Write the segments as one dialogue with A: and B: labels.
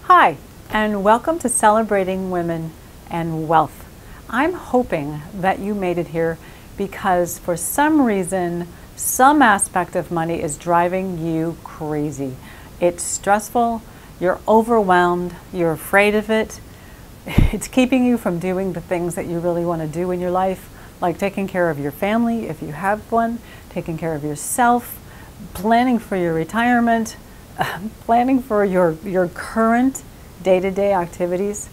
A: Hi, and welcome to Celebrating Women and Wealth. I'm hoping that you made it here because for some reason, some aspect of money is driving you crazy. It's stressful, you're overwhelmed, you're afraid of it. It's keeping you from doing the things that you really want to do in your life, like taking care of your family if you have one, taking care of yourself, planning for your retirement, planning for your current day-to-day activities.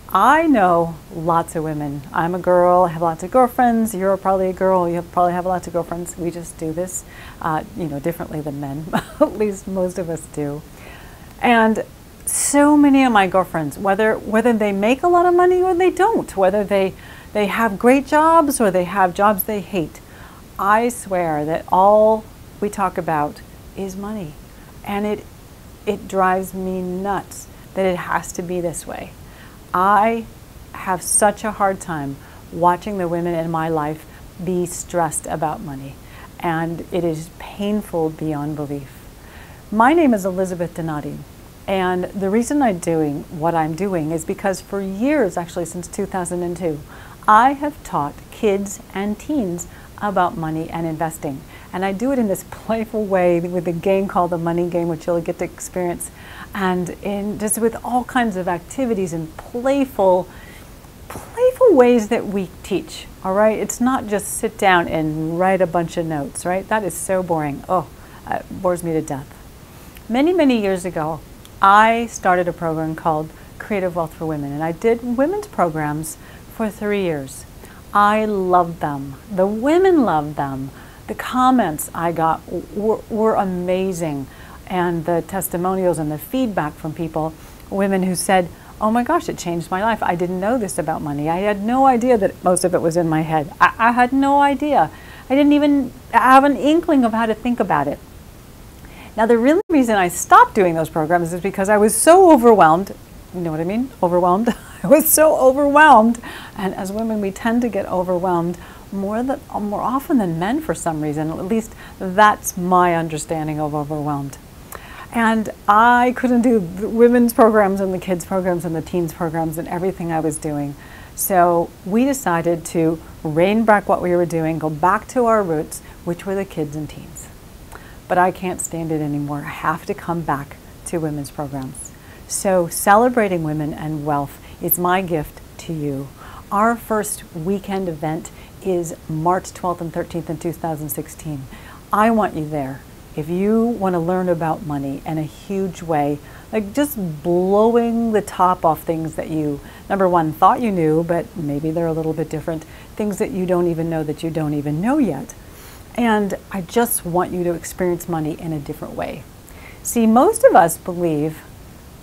A: I know lots of women. I'm a girl, I have lots of girlfriends. You're probably a girl, you probably have lots of girlfriends. We just do this, differently than men. At least most of us do. And so many of my girlfriends, whether they make a lot of money or they don't, whether they have great jobs or they have jobs they hate, I swear that all we talk about is money. And it drives me nuts that it has to be this way. I have such a hard time watching the women in my life be stressed about money, and it is painful beyond belief. My name is Elizabeth Donati, and the reason I'm doing what I'm doing is because for years, actually since 2002, I have taught kids and teens about money and investing. And I do it in this playful way with a game called the Money Game, which you'll get to experience, and in just with all kinds of activities and playful ways that we teach. All right, it's not just sit down and write a bunch of notes. Right, that is so boring. Oh, it bores me to death. Many years ago, I started a program called Creative Wealth for Women, and I did women's programs for 3 years. I loved them. The women loved them. The comments I got were amazing, and the testimonials and the feedback from people, women who said, oh my gosh, it changed my life. I didn't know this about money. I had no idea that most of it was in my head. I had no idea. I didn't even have an inkling of how to think about it. Now, the real reason I stopped doing those programs is because I was so overwhelmed. You know what I mean? Overwhelmed. I was so overwhelmed. And as women, we tend to get overwhelmed more often than men for some reason. At least that's my understanding of overwhelmed. And I couldn't do the women's programs and the kids programs and the teens programs and everything I was doing. So we decided to rein back what we were doing, go back to our roots, which were the kids and teens. But I can't stand it anymore. I have to come back to women's programs. So Celebrating Women and Wealth is my gift to you. Our first weekend event is March 12th and 13th in 2016. I want you there. If you want to learn about money in a huge way, like just blowing the top off things that you, number one, thought you knew, but maybe they're a little bit different, things that you don't even know that you don't even know yet. And I just want you to experience money in a different way. See, most of us believe,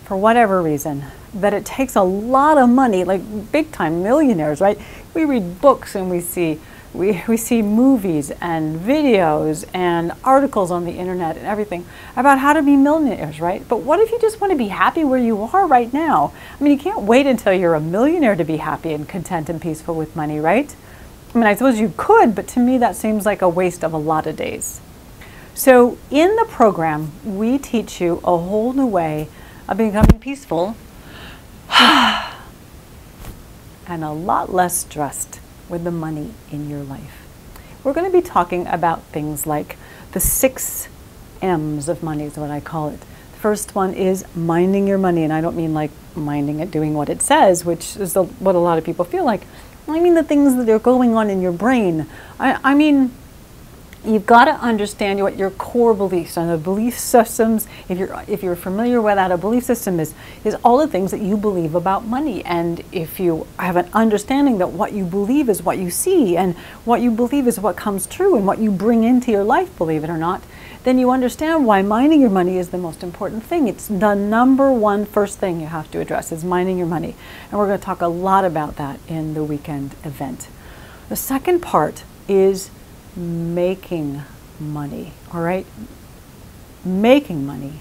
A: for whatever reason, that it takes a lot of money, like big time millionaires, right? We read books and we see movies and videos and articles on the internet and everything about how to be millionaires, right? But what if you just want to be happy where you are right now? I mean, you can't wait until you're a millionaire to be happy and content and peaceful with money, right? I mean, I suppose you could, but to me that seems like a waste of a lot of days. So in the program, we teach you a whole new way of becoming peaceful and a lot less stressed with the money in your life. We're going to be talking about things like the 6 M's of money is what I call it. The first one is minding your money, and I don't mean like minding it, doing what it says, which is what a lot of people feel like. I mean the things that are going on in your brain. I mean, you've got to understand what your core beliefs are. The belief systems, if you're familiar with that, a belief system is all the things that you believe about money. And if you have an understanding that what you believe is what you see, and what you believe is what comes true, and what you bring into your life, believe it or not, then you understand why minding your money is the most important thing. It's the number one first thing you have to address is minding your money. And we're going to talk a lot about that in the weekend event. The second part is making money, all right? Making money.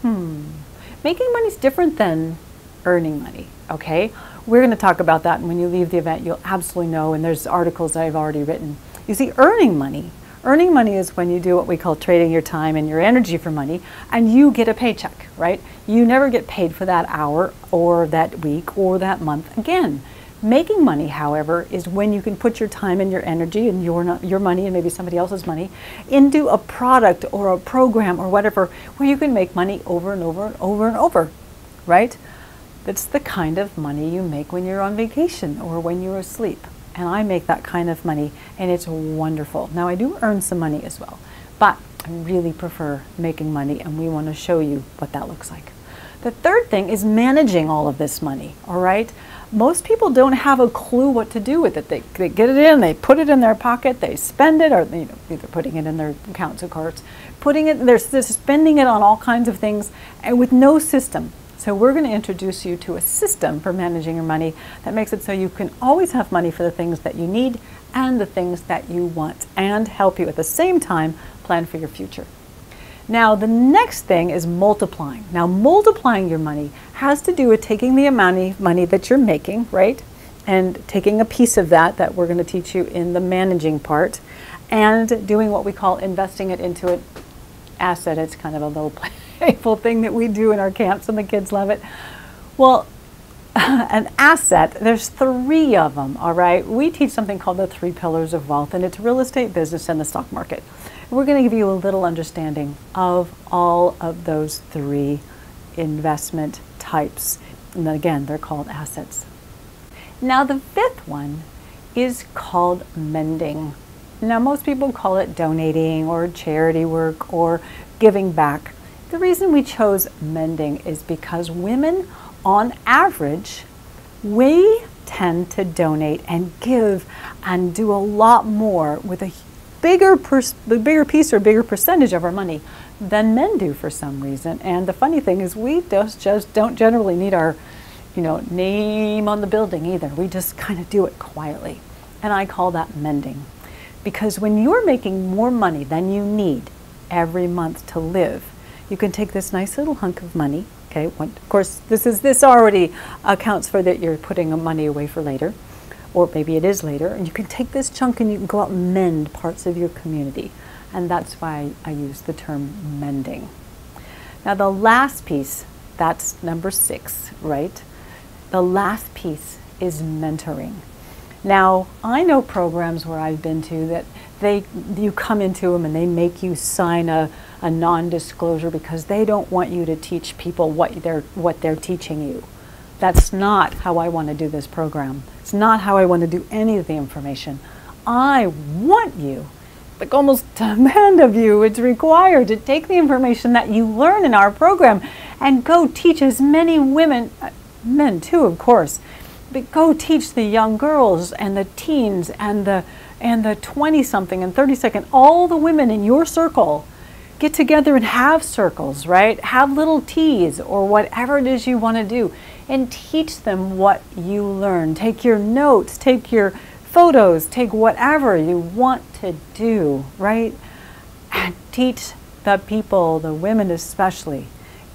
A: Making money is different than earning money, okay? We're going to talk about that, and when you leave the event, you'll absolutely know, and there's articles that I've already written. You see, earning money Earning money is when you do what we call trading your time and your energy for money, and you get a paycheck, right? You never get paid for that hour or that week or that month again. Making money, however, is when you can put your time and your energy and your money and maybe somebody else's money into a product or a program or whatever where you can make money over and over and over and over, right? That's the kind of money you make when you're on vacation or when you're asleep. And I make that kind of money, and it's wonderful. Now, I do earn some money as well, but I really prefer making money, and we want to show you what that looks like. The third thing is managing all of this money, all right? Most people don't have a clue what to do with it. They get it in, they put it in their pocket, they spend it, or either putting it in their accounts, of course, they're spending it on all kinds of things, and with no system. So we're going to introduce you to a system for managing your money that makes it so you can always have money for the things that you need and the things that you want, and help you at the same time plan for your future. Now, the next thing is multiplying. Now, multiplying your money has to do with taking the amount of money that you're making, right? And taking a piece of that we're going to teach you in the managing part, and doing what we call investing it into an asset. It's kind of a little playful thing that we do in our camps, and the kids love it. Well, an asset, there's 3 of them, all right? We teach something called the 3 pillars of wealth, and it's real estate, business, and the stock market. We're going to give you a little understanding of all of those 3 investment types. And again, they're called assets. Now, the 5th one is called mending. Now, most people call it donating or charity work or giving back. The reason we chose mending is because women, on average, we tend to donate and give and do a lot more with a bigger piece or bigger percentage of our money than men do for some reason. And the funny thing is, we just don't generally need our name on the building either. We just kind of do it quietly. And I call that mending. Because when you're making more money than you need every month to live, you can take this nice little hunk of money, okay? Of course, this already accounts for that you're putting money away for later, or maybe it is later, and you can take this chunk and you can go out and mend parts of your community. And that's why I use the term mending. Now, the last piece, that's number 6, right? The last piece is mentoring. Now, I know programs where I've been to that you come into them and they make you sign a non-disclosure because they don't want you to teach people what they're teaching you. That's not how I want to do this program. It's not how I want to do any of the information. I want you, like almost demand of you, it's required to take the information that you learn in our program and go teach as many women, men too, of course, but go teach the young girls and the teens and the 20-something and 30-second, all the women in your circle. Get together and have circles, right? Have little teas or whatever it is you want to do, and teach them what you learn. Take your notes, take your photos, take whatever you want to do, right? And teach the people, the women especially,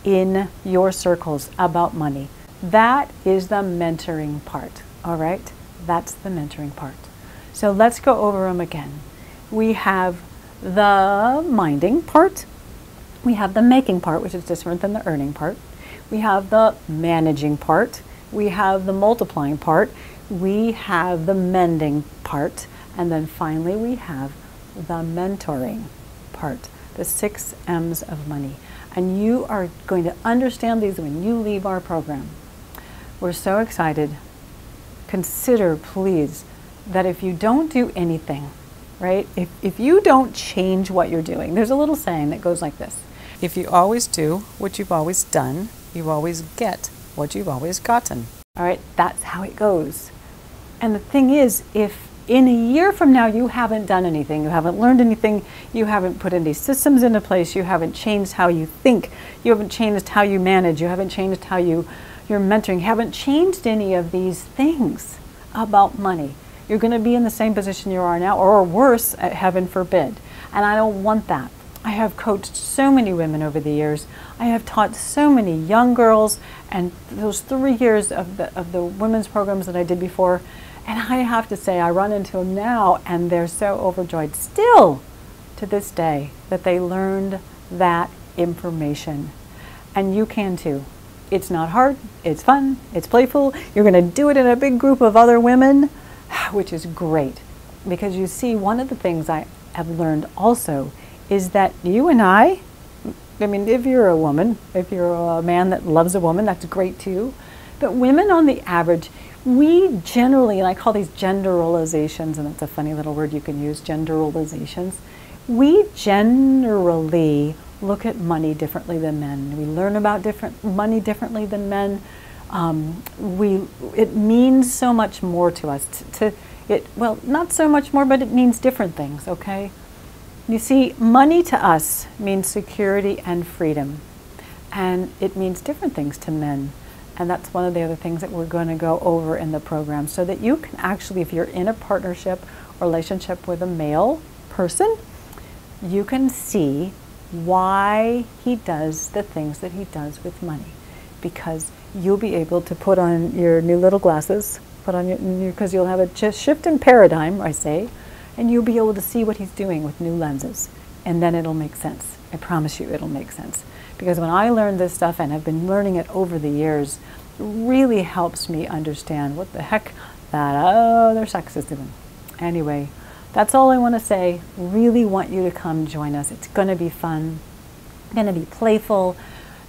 A: in your circles about money. That is the mentoring part, all right? That's the mentoring part. So let's go over them again. We have the minding part. We have the making part, which is different than the earning part. We have the managing part. We have the multiplying part. We have the mending part. And then finally, we have the mentoring part, the 6 M's of money. And you are going to understand these when you leave our program. We're so excited. Consider, please, that if you don't do anything, right? If you don't change what you're doing, there's a little saying that goes like this. If you always do what you've always done, you always get what you've always gotten. All right, that's how it goes. And the thing is, if in a year from now you haven't done anything, you haven't learned anything, you haven't put any systems into place, you haven't changed how you think, you haven't changed how you manage, you haven't changed how you're mentoring, haven't changed any of these things about money, you're going to be in the same position you are now, or worse, heaven forbid. And I don't want that. I have coached so many women over the years. I have taught so many young girls, and those 3 years of the women's programs that I did before, and I have to say I run into them now and they're so overjoyed. Still, to this day that they learned that information. And you can too. It's not hard, it's fun, it's playful. You're going to do it in a big group of other women, which is great. Because you see, one of the things I have learned also is that you and I mean, if you're a woman, if you're a man that loves a woman, that's great too. But women on the average, we generally, and I call these generalizations, and it's a funny little word you can use, generalizations. We generally look at money differently than men. We learn about money differently than men. It means so much more to us. Well, not so much more, but it means different things, okay? You see, money to us means security and freedom. And it means different things to men. And that's one of the other things that we're going to go over in the program, so that you can actually, if you're in a partnership or relationship with a male person, you can see why he does the things that he does with money. Because you'll be able to put on your new little glasses, because you'll have a shift in paradigm, I say, and you'll be able to see what he's doing with new lenses. And then it'll make sense. I promise you it'll make sense. Because when I learned this stuff, and I've been learning it over the years, it really helps me understand what the heck that other sex is doing. Anyway, that's all I want to say. Really want you to come join us. It's going to be fun. It's going to be playful.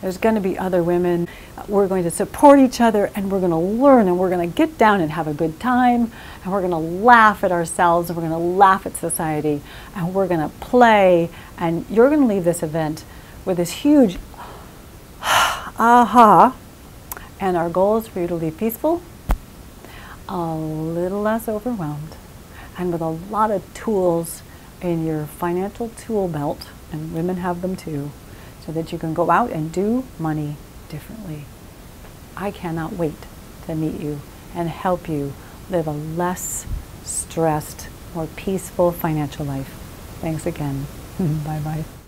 A: There's going to be other women. We're going to support each other, and we're going to learn, and we're going to get down and have a good time, and we're going to laugh at ourselves, and we're going to laugh at society, and we're going to play, and you're going to leave this event with this huge aha. And our goal is for you to leave peaceful, a little less overwhelmed, and with a lot of tools in your financial tool belt, and women have them too, so that you can go out and do money differently. I cannot wait to meet you and help you live a less stressed, more peaceful financial life. Thanks again. Bye-bye.